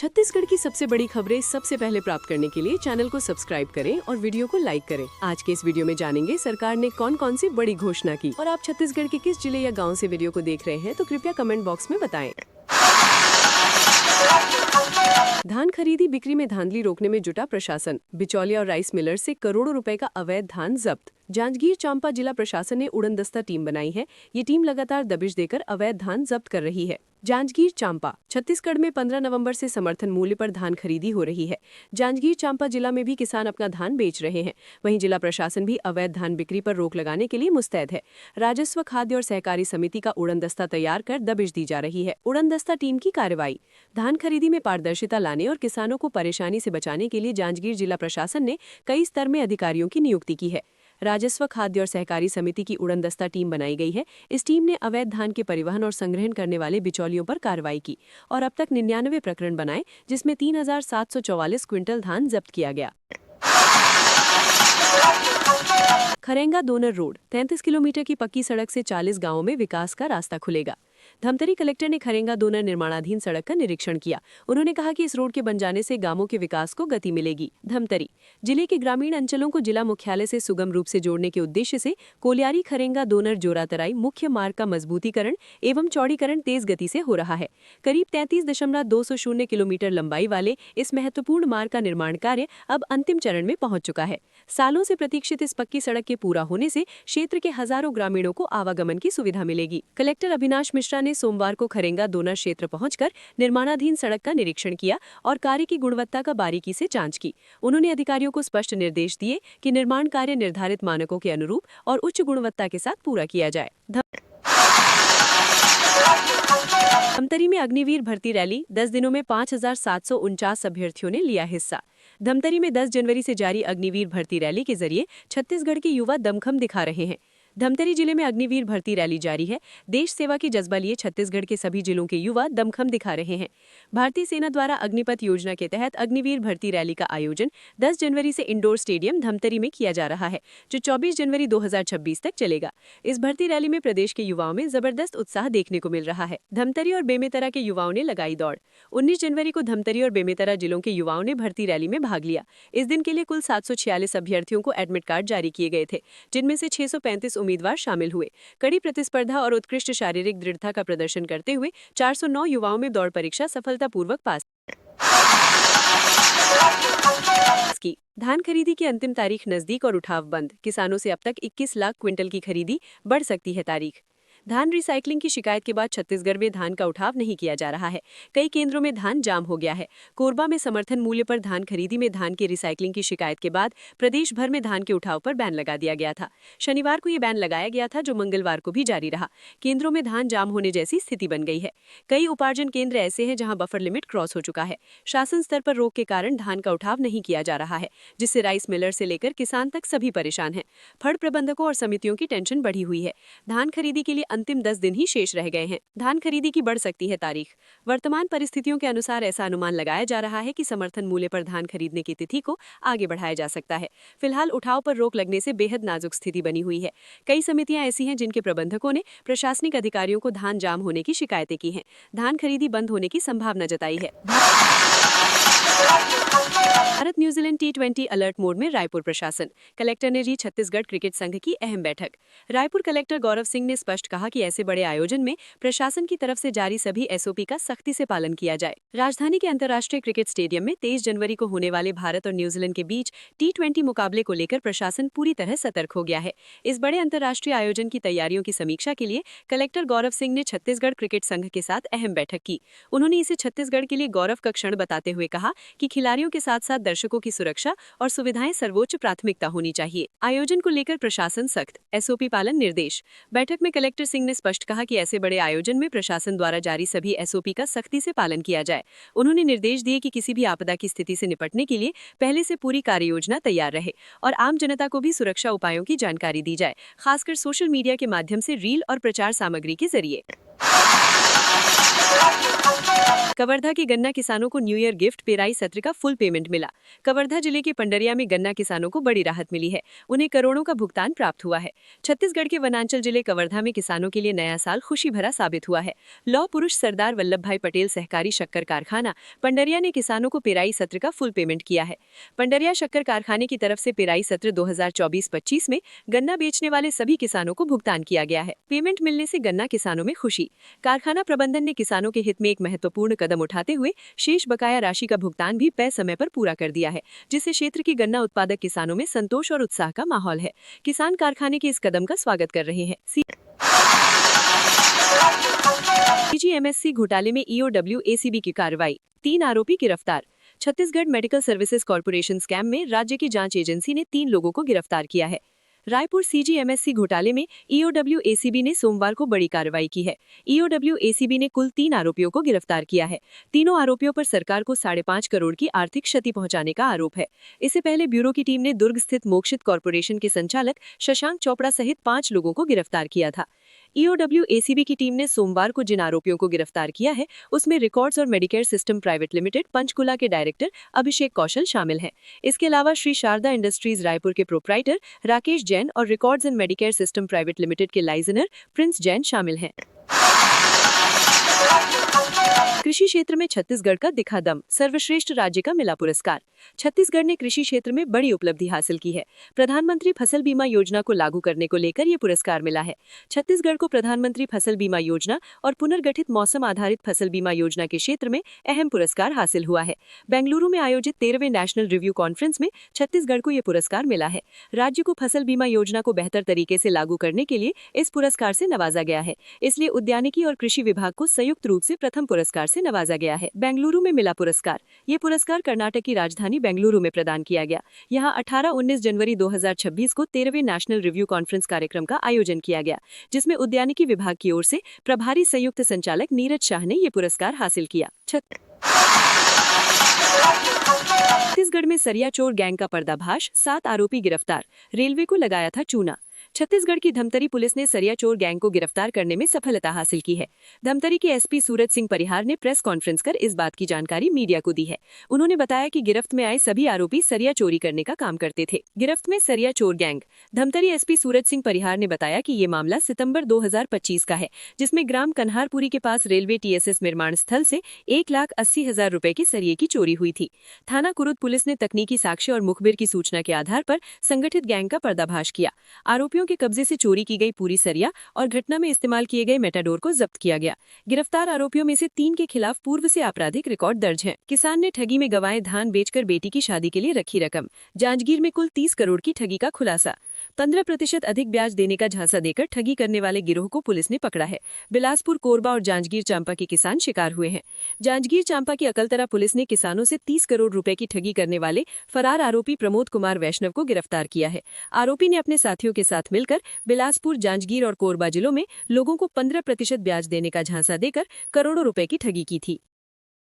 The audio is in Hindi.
छत्तीसगढ़ की सबसे बड़ी खबरें सबसे पहले प्राप्त करने के लिए चैनल को सब्सक्राइब करें और वीडियो को लाइक करें। आज के इस वीडियो में जानेंगे सरकार ने कौन कौन सी बड़ी घोषणा की और आप छत्तीसगढ़ के किस जिले या गांव से वीडियो को देख रहे हैं तो कृपया कमेंट बॉक्स में बताएं। धान खरीदी बिक्री में धांधली रोकने में जुटा प्रशासन। बिचौलिया और राइस मिलर से करोड़ों रुपए का अवैध धान जब्त। जांजगीर चांपा जिला प्रशासन ने उड़नदस्ता टीम बनाई है। ये टीम लगातार दबिश देकर अवैध धान जब्त कर रही है। जांजगीर चांपा छत्तीसगढ़ में 15 नवंबर से समर्थन मूल्य पर धान खरीदी हो रही है। जांजगीर चांपा जिला में भी किसान अपना धान बेच रहे हैं। वहीं जिला प्रशासन भी अवैध धान बिक्री पर रोक लगाने के लिए मुस्तैद है। राजस्व, खाद्य और सहकारी समिति का उड़नदस्ता तैयार कर दबिश दी जा रही है। उड़नदस्ता टीम की कार्रवाई। धान खरीदी में पारदर्शिता लाने और किसानों को परेशानी से बचाने के लिए जांजगीर जिला प्रशासन ने कई स्तर में अधिकारियों की नियुक्ति की है। राजस्व, खाद्य और सहकारी समिति की उड़नदस्ता टीम बनाई गई है। इस टीम ने अवैध धान के परिवहन और संग्रहण करने वाले बिचौलियों पर कार्रवाई की और अब तक 99 प्रकरण बनाए, जिसमें 3744 क्विंटल धान जब्त किया गया। खरेंगा दोनर रोड 33 किलोमीटर की पक्की सड़क से 40 गांवों में विकास का रास्ता खुलेगा। धमतरी कलेक्टर ने खरेंगा दोनर निर्माणाधीन सड़क का निरीक्षण किया। उन्होंने कहा कि इस रोड के बन जाने से गांवों के विकास को गति मिलेगी। धमतरी जिले के ग्रामीण अंचलों को जिला मुख्यालय से सुगम रूप से जोड़ने के उद्देश्य से कोलियारी खरेंगा दोनर जोरातराई मुख्य मार्ग का मजबूतीकरण एवं चौड़ीकरण तेज गति से हो रहा है। करीब 33.200 किलोमीटर लंबाई वाले इस महत्वपूर्ण मार्ग का निर्माण कार्य अब अंतिम चरण में पहुंच चुका है। सालों से प्रतीक्षित इस पक्की सड़क के पूरा होने से क्षेत्र के हजारों ग्रामीणों को आवागमन की सुविधा मिलेगी। कलेक्टर अविनाश मिश्रा ने सोमवार को खरेंगा दोनर क्षेत्र पहुंचकर निर्माणाधीन सड़क का निरीक्षण किया और कार्य की गुणवत्ता का बारीकी से जांच की। उन्होंने अधिकारियों को स्पष्ट निर्देश दिए कि निर्माण कार्य निर्धारित मानकों के अनुरूप और उच्च गुणवत्ता के साथ पूरा किया जाए। धमतरी में अग्निवीर भर्ती रैली 10 दिनों में 5749 अभ्यर्थियों ने लिया हिस्सा। धमतरी में 10 जनवरी से जारी अग्निवीर भर्ती रैली के जरिए छत्तीसगढ़ के युवा दमखम दिखा रहे हैं। धमतरी जिले में अग्निवीर भर्ती रैली जारी है। देश सेवा की जज्बा लिए छत्तीसगढ़ के सभी जिलों के युवा दमखम दिखा रहे हैं। भारतीय सेना द्वारा अग्निपथ योजना के तहत अग्निवीर भर्ती रैली का आयोजन 10 जनवरी से इंडोर स्टेडियम धमतरी में किया जा रहा है, जो 24 जनवरी 2026 तक चलेगा। इस भर्ती रैली में प्रदेश के युवाओं में जबरदस्त उत्साह देखने को मिल रहा है। धमतरी और बेमेतरा के युवाओं ने लगाई दौड़। 19 जनवरी को धमतरी और बेमेतरा जिलों के युवाओं ने भर्ती रैली में भाग लिया। इस दिन के लिए कुल 746 अभ्यर्थियों को एडमिट कार्ड जारी किए गए थे, जिनमें से 635 उम्मीदवार शामिल हुए। कड़ी प्रतिस्पर्धा और उत्कृष्ट शारीरिक दृढ़ता का प्रदर्शन करते हुए 409 युवाओं में दौड़ परीक्षा सफलतापूर्वक पास की। धान खरीदी की अंतिम तारीख नजदीक और उठाव बंद। किसानों से अब तक 21 लाख क्विंटल की खरीदी बढ़ सकती है तारीख। धान रिसाइकलिंग की शिकायत के बाद छत्तीसगढ़ में धान का उठाव नहीं किया जा रहा है। कई केंद्रों में धान जाम हो गया है। कोरबा में समर्थन मूल्य पर धान खरीदी में धान की रिसाइकलिंग की शिकायत के बाद प्रदेश भर में धान के उठाव पर बैन लगा दिया गया था। शनिवार को ये बैन लगाया गया था, जो मंगलवार को भी जारी रहा। केंद्रों में धान जाम होने जैसी स्थिति बन गई है। कई उपार्जन केंद्र ऐसे हैं जहां बफर लिमिट क्रॉस हो चुका है। शासन स्तर पर रोक के कारण धान का उठाव नहीं किया जा रहा है, जिससे राइस मिलर से लेकर किसान तक सभी परेशान हैं। फड़ प्रबंधकों और समितियों की टेंशन बढ़ी हुई है। धान खरीदी के लिए अंतिम 10 दिन ही शेष रह गए हैं। धान खरीदी की बढ़ सकती है तारीख। वर्तमान परिस्थितियों के अनुसार ऐसा अनुमान लगाया जा रहा है कि समर्थन मूल्य पर धान खरीदने की तिथि को आगे बढ़ाया जा सकता है। फिलहाल उठाव पर रोक लगने से बेहद नाजुक स्थिति बनी हुई है। कई समितियां ऐसी हैं जिनके प्रबंधकों ने प्रशासनिक अधिकारियों को धान जाम होने की शिकायतें की हैं। धान खरीदी बंद होने की संभावना जताई है। Bharat New Zealand T20 alert mode में रायपुर प्रशासन। कलेक्टर ने ली छत्तीसगढ़ क्रिकेट संघ की अहम बैठक। रायपुर कलेक्टर गौरव सिंह ने स्पष्ट कहा कि ऐसे बड़े आयोजन में प्रशासन की तरफ से जारी सभी SOP का सख्ती से पालन किया जाए। राजधानी के अंतर्राष्ट्रीय क्रिकेट स्टेडियम में 23 जनवरी को होने वाले भारत और न्यूजीलैंड के बीच T20 मुकाबले को लेकर प्रशासन पूरी तरह सतर्क हो गया है। इस बड़े अंतर्राष्ट्रीय आयोजन की तैयारियों की समीक्षा के लिए कलेक्टर गौरव सिंह ने छत्तीसगढ़ क्रिकेट संघ के साथ अहम बैठक की। उन्होंने इसे छत्तीसगढ़ के लिए गौरव का क्षण बताते हुए कहा कि खिलाड़ियों के साथ साथ दर्शकों की सुरक्षा और सुविधाएं सर्वोच्च प्राथमिकता होनी चाहिए। आयोजन को लेकर प्रशासन सख्त, SOP पालन निर्देश। बैठक में कलेक्टर सिंह ने स्पष्ट कहा कि ऐसे बड़े आयोजन में प्रशासन द्वारा जारी सभी SOP का सख्ती से पालन किया जाए। उन्होंने निर्देश दिए कि किसी भी आपदा की स्थिति से निपटने के लिए पहले से पूरी कार्ययोजना तैयार रहे और आम जनता को भी सुरक्षा उपायों की जानकारी दी जाए, खासकर सोशल मीडिया के माध्यम से रील और प्रचार सामग्री के जरिए। कवर्धा के गन्ना किसानों को न्यू ईयर गिफ्ट पेराई सत्र का फुल पेमेंट मिला। कवर्धा जिले के पंडरिया में गन्ना किसानों को बड़ी राहत मिली है। उन्हें करोड़ों का भुगतान प्राप्त हुआ है। छत्तीसगढ़ के वनांचल जिले कवर्धा में किसानों के लिए नया साल खुशी भरा साबित हुआ है। लौह पुरुष सरदार वल्लभ भाई पटेल सहकारी शक्कर कारखाना पंडरिया ने किसानों को पेराई सत्र का फुल पेमेंट किया है। पंडरिया शक्कर कारखाने की तरफ से पेराई सत्र 2024-25 में गन्ना बेचने वाले सभी किसानों को भुगतान किया गया है। पेमेंट मिलने से गन्ना किसानों में खुशी। कारखाना प्रबंधन ने किसानों के हित में एक महत्वपूर्ण कदम उठाते हुए शेष बकाया राशि का भुगतान भी तय समय पर पूरा कर दिया है, जिससे क्षेत्र के गन्ना उत्पादक किसानों में संतोष और उत्साह का माहौल है। किसान कारखाने के इस कदम का स्वागत कर रहे हैं। सीजीएमएससी घोटाले में ईओडब्ल्यू एसीबी की कार्रवाई, 3 आरोपी गिरफ्तार। Chhattisgarh medical services corporation scam में राज्य की जांच एजेंसी ने 3 लोगों को गिरफ्तार किया है। रायपुर सीजीएमएससी घोटाले में ईओडब्ल्यू एसीबी ने सोमवार को बड़ी कार्रवाई की है। ईओडब्ल्यू एसीबी ने कुल 3 आरोपियों को गिरफ्तार किया है। तीनों आरोपियों पर सरकार को 5.5 करोड़ की आर्थिक क्षति पहुंचाने का आरोप है। इससे पहले ब्यूरो की टीम ने दुर्ग स्थित मोक्षित कॉर्पोरेशन के संचालक शशांक चोपड़ा सहित 5 लोगों को गिरफ्तार किया था। ईओडब्ल्यू एसीबी की टीम ने सोमवार को जिन आरोपियों को गिरफ्तार किया है, उसमें रिकॉर्ड्स और Medicare system private limited Panchkula के डायरेक्टर अभिषेक कौशल शामिल हैं। इसके अलावा श्री शारदा इंडस्ट्रीज रायपुर के प्रोप्राइटर राकेश जैन और records and Medicare system private limited के लाइजनर प्रिंस जैन शामिल हैं। कृषि क्षेत्र में छत्तीसगढ़ का दिखा दम, सर्वश्रेष्ठ राज्य का मिला पुरस्कार। छत्तीसगढ़ ने कृषि क्षेत्र में बड़ी उपलब्धि हासिल की है। प्रधानमंत्री फसल बीमा योजना को लागू करने को लेकर ये पुरस्कार मिला है। छत्तीसगढ़ को प्रधानमंत्री फसल बीमा योजना और पुनर्गठित मौसम आधारित फसल बीमा योजना के क्षेत्र में अहम पुरस्कार हासिल हुआ है। बेंगलुरु में आयोजित 13वें नेशनल रिव्यू कॉन्फ्रेंस में छत्तीसगढ़ को ये पुरस्कार मिला है। राज्य को फसल बीमा योजना को बेहतर तरीके से लागू करने के लिए इस पुरस्कार से नवाजा गया है। इसलिए उद्यानिकी और कृषि विभाग को संयुक्त रूप से प्रथम पुरस्कार से नवाजा गया है। बेंगलुरु में मिला पुरस्कार। ये पुरस्कार कर्नाटक की राजधानी बेंगलुरु में प्रदान किया गया। यहां 18-19 जनवरी 2026 को 13वें नेशनल रिव्यू कॉन्फ्रेंस कार्यक्रम का आयोजन किया गया, जिसमें उद्यानिकी विभाग की ओर से प्रभारी संयुक्त संचालक नीरज शाह ने ये पुरस्कार हासिल किया। छत्तीसगढ़ में सरिया चोर गैंग का पर्दाफाश, 7 आरोपी गिरफ्तार। रेलवे को लगाया था चूना। छत्तीसगढ़ की धमतरी पुलिस ने सरिया चोर गैंग को गिरफ्तार करने में सफलता हासिल की है। धमतरी के एसपी सूरज सिंह परिहार ने प्रेस कॉन्फ्रेंस कर इस बात की जानकारी मीडिया को दी है। उन्होंने बताया कि गिरफ्त में आए सभी आरोपी सरिया चोरी करने का काम करते थे। गिरफ्त में सरिया चोर गैंग। धमतरी एसपी सूरज सिंह परिहार ने बताया कि ये मामला सितंबर 2025 का है, जिसमें ग्राम कन्हारपुरी के पास रेलवे टीएसएस निर्माण स्थल से 1,80,000 रुपए की सरिये की चोरी हुई थी। थाना कुरुद पुलिस ने तकनीकी साक्ष्य और मुखबिर की सूचना के आधार पर संगठित गैंग का पर्दाफाश किया। आरोपियों के कब्जे से चोरी की गई पूरी सरिया और घटना में इस्तेमाल किए गए मेटाडोर को जब्त किया गया। गिरफ्तार आरोपियों में से 3 के खिलाफ पूर्व से आपराधिक रिकॉर्ड दर्ज है। किसान ने ठगी में गंवाए धान बेचकर बेटी की शादी के लिए रखी रकम। जांजगीर में कुल 30 करोड़ की ठगी का खुलासा। 15% अधिक ब्याज देने का झांसा देकर ठगी करने वाले गिरोह को पुलिस ने पकड़ा है। बिलासपुर, कोरबा और जांजगीर चांपा के किसान शिकार हुए हैं। जांजगीर चांपा की अकलतरा पुलिस ने किसानों से 30 करोड़ रुपए की ठगी करने वाले फरार आरोपी प्रमोद कुमार वैष्णव को गिरफ्तार किया है। आरोपी ने अपने साथियों के साथ मिलकर बिलासपुर, जांजगीर और कोरबा जिलों में लोगों को 15% ब्याज देने का झांसा देकर करोड़ों रुपए की ठगी की थी।